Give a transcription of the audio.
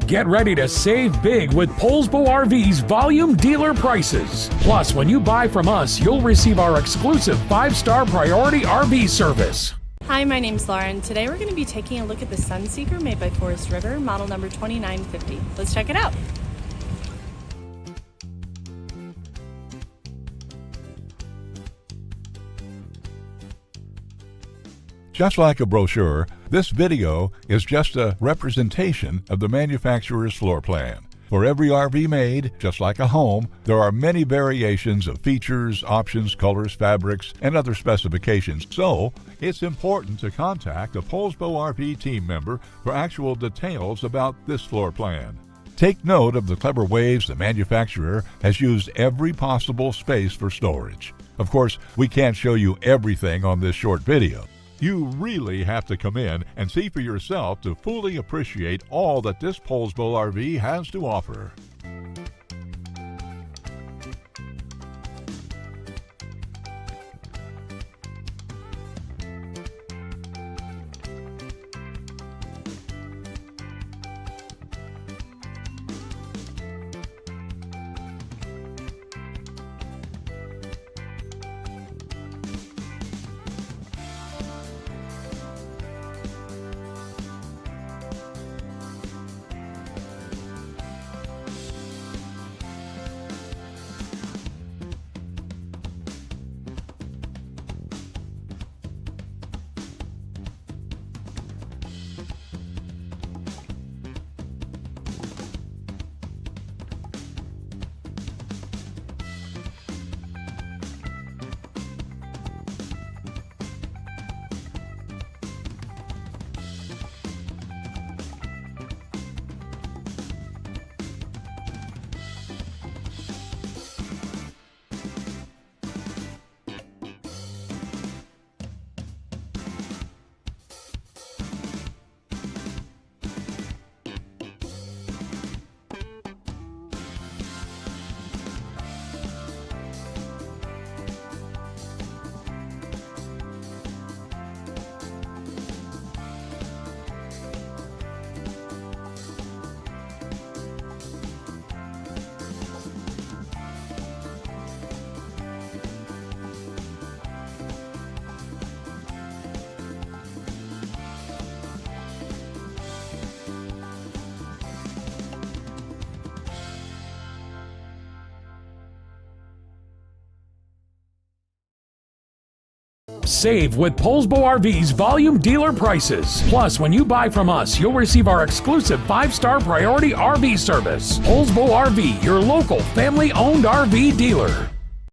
Get ready to save big with Poulsbo RV's volume dealer prices. Plus, when you buy from us, you'll receive our exclusive 5-star priority RV service. Hi, my name's Lauren. Today we're going to be taking a look at the Sunseeker made by Forest River, model number 2950. Let's check it out. Just like a brochure, this video is just a representation of the manufacturer's floor plan. For every RV made, just like a home, there are many variations of features, options, colors, fabrics, and other specifications. So, it's important to contact a Poulsbo RV team member for actual details about this floor plan. Take note of the clever ways the manufacturer has used every possible space for storage. Of course, we can't show you everything on this short video. You really have to come in and see for yourself to fully appreciate all that this Poulsbo RV has to offer. Save with Poulsbo RV's volume dealer prices. Plus, when you buy from us, you'll receive our exclusive 5-star priority RV service. Poulsbo RV, your local family-owned RV dealer.